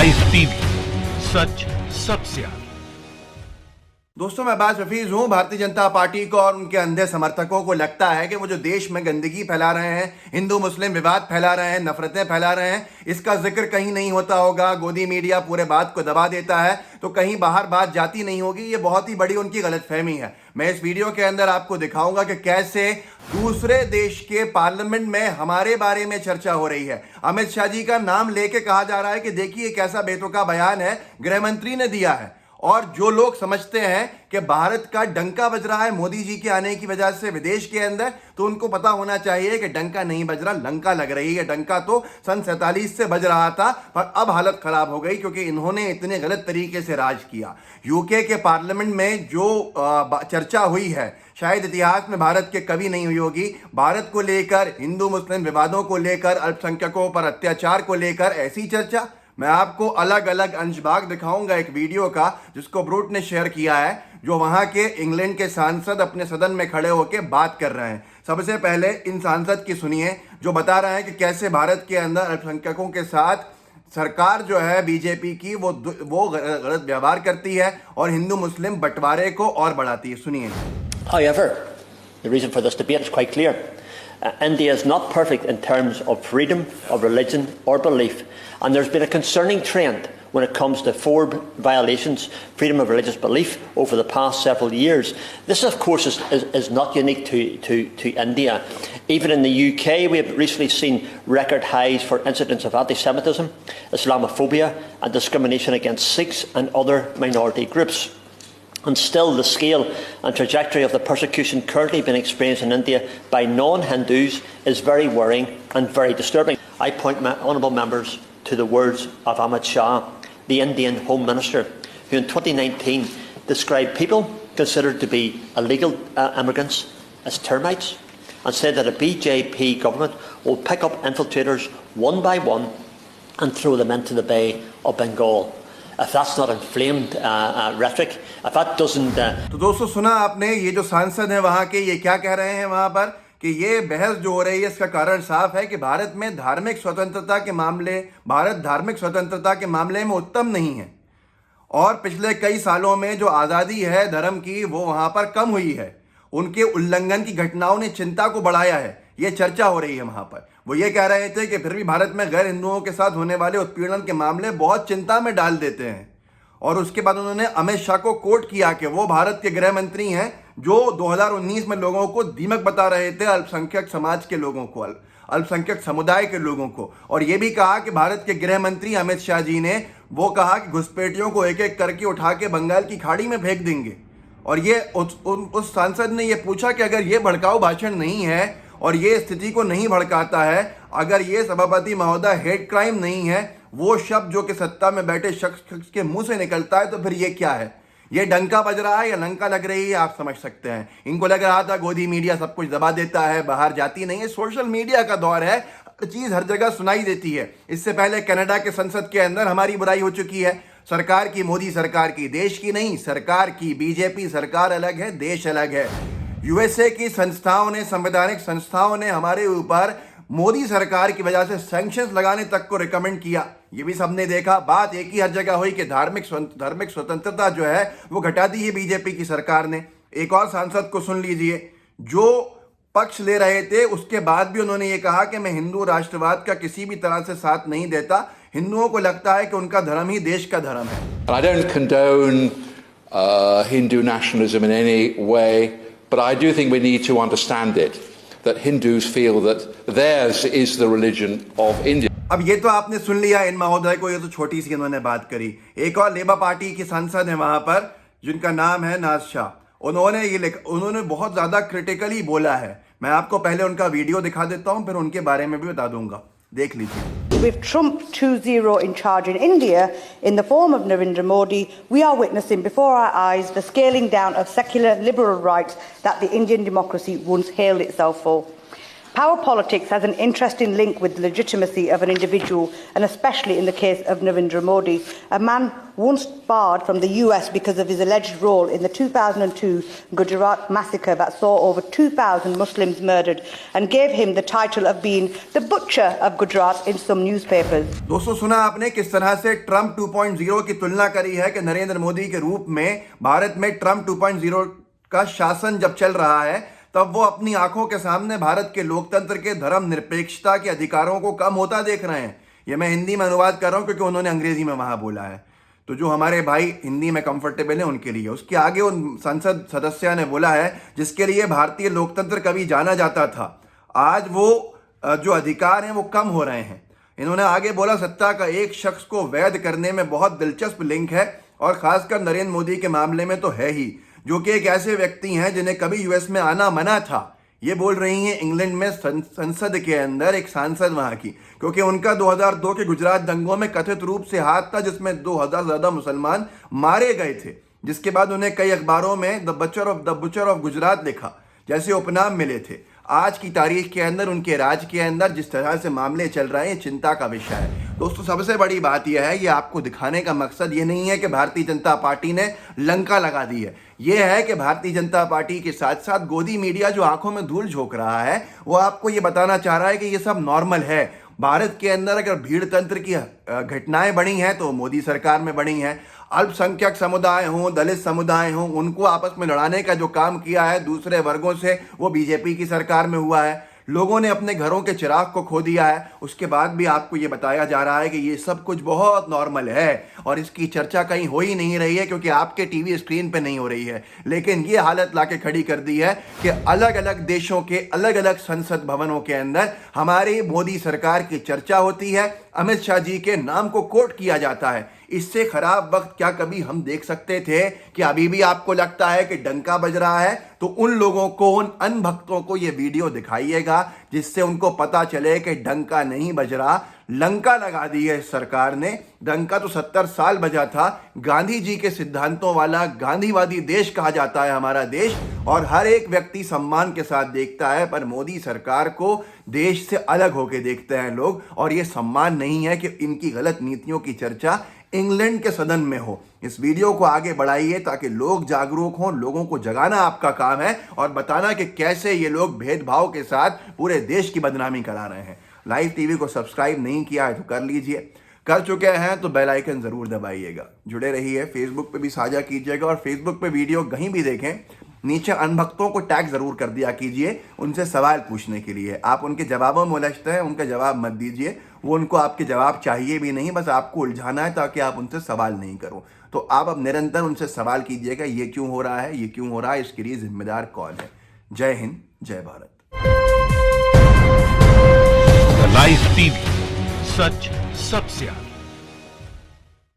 Live TV, सच सबसे आगे। दोस्तों, मैं अब्बास हफीज हूं। भारतीय जनता पार्टी को और उनके अंधे समर्थकों को लगता है कि वो जो देश में गंदगी फैला रहे हैं, हिंदू मुस्लिम विवाद फैला रहे हैं, नफरतें फैला रहे हैं, इसका जिक्र कहीं नहीं होता होगा। गोदी मीडिया पूरे बात को दबा देता है तो कहीं बाहर बात जाती नहीं होगी। ये बहुत ही बड़ी उनकी गलतफहमी है। मैं इस वीडियो के अंदर आपको दिखाऊंगा कि कैसे दूसरे देश के पार्लियामेंट में हमारे बारे में चर्चा हो रही है। अमित शाह जी का नाम लेके कहा जा रहा है कि देखिए कैसा बेतुका बयान है गृह मंत्री ने दिया है। और जो लोग समझते हैं कि भारत का डंका बज रहा है मोदी जी के आने की वजह से विदेश के अंदर, तो उनको पता होना चाहिए कि डंका नहीं बज रहा, लंका लग रही है। डंका तो सन 47 से बज रहा था, पर अब हालत खराब हो गई क्योंकि इन्होंने इतने गलत तरीके से राज किया। यूके के पार्लियामेंट में जो चर्चा हुई है, शायद इतिहास में भारत के कभी नहीं हुई होगी। भारत को लेकर, हिंदू मुस्लिम विवादों को लेकर, अल्पसंख्यकों पर अत्याचार को लेकर ऐसी चर्चा। मैं आपको अलग अलग अंशभाग दिखाऊंगा एक वीडियो का जिसको ब्रूट ने शेयर किया है, जो वहां के इंग्लैंड के सांसद अपने सदन में खड़े होकर बात कर रहे हैं। सबसे पहले इन सांसद की सुनिए जो बता रहे हैं कि कैसे भारत के अंदर अल्पसंख्यकों के साथ सरकार जो है बीजेपी की वो गलत व्यवहार करती है और हिंदू मुस्लिम बंटवारे को और बढ़ाती है। सुनिए। However, the reason for this debate is quite clear. India is not perfect in terms of freedom of religion or belief, and there's been a concerning trend when it comes to four violations, freedom of religious belief, over the past several years. This, of course, is not unique to India. Even in the UK, we have recently seen record highs for incidents of anti-Semitism, Islamophobia, and discrimination against Sikhs and other minority groups. And still, the scale and trajectory of the persecution currently being experienced in India by non-Hindus is very worrying and very disturbing. I point my honourable members to the words of Amit Shah, the Indian Home Minister, who in 2019 described people considered to be illegal immigrants as termites, and said that a BJP government will pick up infiltrators one by one and throw them into the Bay of Bengal. If that's not inflamed rhetoric, if that doesn't... तो दोस्तों, सुना आपने ये जो सांसद हैं वहां के, ये क्या कह रहे हैं वहां पर कि ये बहस जो हो रही है इसका कारण साफ है कि भारत में धार्मिक स्वतंत्रता के मामले, भारत धार्मिक स्वतंत्रता के मामले में उत्तम नहीं है और पिछले कई सालों में जो आज़ादी है धर्म की वो वहां पर कम हुई है। उनके उल्लंघन की घटनाओं ने चिंता को बढ़ाया है। ये चर्चा हो रही है वहां पर। वो ये कह रहे थे कि फिर भी भारत में गैर हिंदुओं के साथ होने वाले उत्पीड़न के मामले बहुत चिंता में डाल देते हैं। और उसके बाद उन्होंने अमित शाह को कोट किया कि वो भारत के गृह मंत्री हैं जो 2019 में लोगों को दीमक बता रहे थे, अल्पसंख्यक समाज के लोगों को, अल्पसंख्यक समुदाय के लोगों को। और ये भी कहा कि भारत के गृह मंत्री अमित शाह जी ने वो कहा कि घुसपैठियों को एक एक करके उठा के बंगाल की खाड़ी में फेंक देंगे। और ये उस सांसद ने ये पूछा कि अगर ये भड़काऊ भाषण नहीं है और ये स्थिति को नहीं भड़काता है, अगर ये सभापति महोदय हेट क्राइम नहीं है, वो शब्द जो कि सत्ता में बैठे शख्स के मुंह से निकलता है, तो फिर ये क्या है? ये डंका बज रहा है या लंका लग रही है, आप समझ सकते हैं। इनको लग रहा था गोदी मीडिया सब कुछ दबा देता है, बाहर जाती नहीं है। सोशल मीडिया का दौर है, हर चीज हर जगह सुनाई देती है। इससे पहले कनाडा के संसद के अंदर हमारी बुराई हो चुकी है। सरकार की, मोदी सरकार की, देश की नहीं, सरकार की। बीजेपी सरकार अलग है, देश अलग है। यूएसए की संस्थाओं ने, संवैधानिक संस्थाओं ने हमारे ऊपर मोदी सरकार की वजह से सैंक्शंस लगाने तक को रिकमेंड किया। ये भी सबने देखा। बात एक ही हर जगह हुई कि धार्मिक स्वतंत्रता जो है वो घटा दी है बीजेपी की सरकार ने। एक और सांसद को सुन लीजिए जो पक्ष ले रहे थे, उसके बाद भी उन्होंने ये कहा कि मैं हिंदू राष्ट्रवाद का किसी भी तरह से साथ नहीं देता। हिंदुओं को लगता है कि उनका धर्म ही देश का धर्म है। I don't condone Hindu nationalism in any way, but I do think we need to understand it, that Hindus feel that theirs is the religion of India. अब ये तो आपने सुन लिया इन महोदय को, ये तो छोटी सी इन्होंने बात करी। एक और लेबर पार्टी की सांसद है वहां पर जिनका नाम है नाज शाह। उन्होंने बहुत ज्यादा क्रिटिकली बोला है। मैं आपको पहले उनका वीडियो दिखा देता हूं, फिर उनके बारे में भी बता दूंगा। देख लीजिए। With Trump 2-0 in charge in India, in the form of Narendra Modi, we are witnessing before our eyes the scaling down of secular liberal rights that the Indian democracy once hailed itself for. Power politics has an interesting link with the legitimacy of an individual, and especially in the case of Narendra Modi, a man once barred from the US because of his alleged role in the 2002 Gujarat massacre that saw over 2,000 Muslims murdered and gave him the title of being the butcher of Gujarat in some newspapers. दोस्तों, सुना आपने किस तरह से Trump 2.0 की तुलना करी है कि नरेंद्र मोदी के रूप में भारत में ट्रंप 2.0 का शासन जब चल रहा है तब वो अपनी आंखों के सामने भारत के लोकतंत्र के धर्मनिरपेक्षता के अधिकारों को कम होता देख रहे हैं। ये मैं हिंदी में अनुवाद कर रहा हूं क्योंकि उन्होंने अंग्रेजी में वहां बोला है, तो जो हमारे भाई हिंदी में कंफर्टेबल है उनके लिए। उसके आगे उन संसद सदस्य ने बोला है जिसके लिए भारतीय लोकतंत्र कभी जाना जाता था, आज वो जो अधिकार हैं वो कम हो रहे हैं। इन्होंने आगे बोला, सत्ता का एक शख्स को वैध करने में बहुत दिलचस्प लिंक है और खासकर नरेंद्र मोदी के मामले में तो है ही, जो कि एक ऐसे व्यक्ति हैं जिन्हें कभी यूएस में आना मना था। ये बोल रही हैं इंग्लैंड में संसद के अंदर एक सांसद वहां की, क्योंकि उनका 2002 के गुजरात दंगों में कथित रूप से हाथ था जिसमें 2000 से ज्यादा मुसलमान मारे गए थे, जिसके बाद उन्हें कई अखबारों में द बुचर ऑफ गुजरात लिखा जैसे उपनाम मिले थे। आज की तारीख के अंदर उनके राज के अंदर जिस तरह से मामले चल रहे हैं, चिंता का विषय है। दोस्तों, सबसे बड़ी बात यह है, ये आपको दिखाने का मकसद ये नहीं है कि भारतीय जनता पार्टी ने लंका लगा दी है। यह है कि भारतीय जनता पार्टी के साथ साथ गोदी मीडिया जो आंखों में धूल झोंक रहा है, वो आपको ये बताना चाह रहा है कि ये सब नॉर्मल है। भारत के अंदर अगर भीड़ तंत्र की घटनाएं बढ़ी हैं तो मोदी सरकार में बढ़ी हैं। अल्पसंख्यक समुदाय हों, दलित समुदाय हों, उनको आपस में लड़ाने का जो काम किया है दूसरे वर्गों से, वो बीजेपी की सरकार में हुआ है। लोगों ने अपने घरों के चिराग को खो दिया है, उसके बाद भी आपको ये बताया जा रहा है कि ये सब कुछ बहुत नॉर्मल है और इसकी चर्चा कहीं हो ही नहीं रही है क्योंकि आपके टीवी स्क्रीन पे नहीं हो रही है। लेकिन ये हालत लाके खड़ी कर दी है कि अलग अलग देशों के अलग अलग संसद भवनों के अंदर हमारी मोदी सरकार की चर्चा होती है, अमित शाह जी के नाम को कोट किया जाता है। इससे खराब वक्त क्या कभी हम देख सकते थे? कि अभी भी आपको लगता है कि डंका बज रहा है, तो उन लोगों को, उन अनभक्तों को ये वीडियो दिखाइएगा जिससे उनको पता चले कि डंका नहीं बज रहा, लंका लगा दी है सरकार ने। डंका तो 70 साल बजा था। गांधी जी के सिद्धांतों वाला गांधीवादी देश कहा जाता है हमारा देश, और हर एक व्यक्ति सम्मान के साथ देखता है, पर मोदी सरकार को देश से अलग होकर देखते हैं लोग, और ये सम्मान नहीं है कि इनकी गलत नीतियों की चर्चा इंग्लैंड के सदन में हो। इस वीडियो को आगे बढ़ाइए ताकि लोग जागरूक हों, लोगों को जगाना आपका काम है और बताना कि कैसे ये लोग भेदभाव के साथ पूरे देश की बदनामी करा रहे हैं। लाइव टीवी को सब्सक्राइब नहीं किया है तो कर लीजिए, कर चुके हैं तो बेल आइकन जरूर दबाइएगा। जुड़े रहिए, फेसबुक पे भी साझा कीजिएगा, और फेसबुक पे वीडियो कहीं भी देखें नीचे अनभक्तों को टैग जरूर कर दिया कीजिए उनसे सवाल पूछने के लिए। आप उनके जवाबों में उलझते हैं, उनके जवाब मत दीजिए, वो उनको आपके जवाब चाहिए भी नहीं, बस आपको उलझाना है ताकि आप उनसे सवाल नहीं करो। तो आप अब निरंतर उनसे सवाल कीजिएगा, ये क्यों हो रहा है, ये क्यों हो रहा है, इसके लिए जिम्मेदार कौन है। जय हिंद, जय भारत। लाइव टीवी, सच सबसे आगे।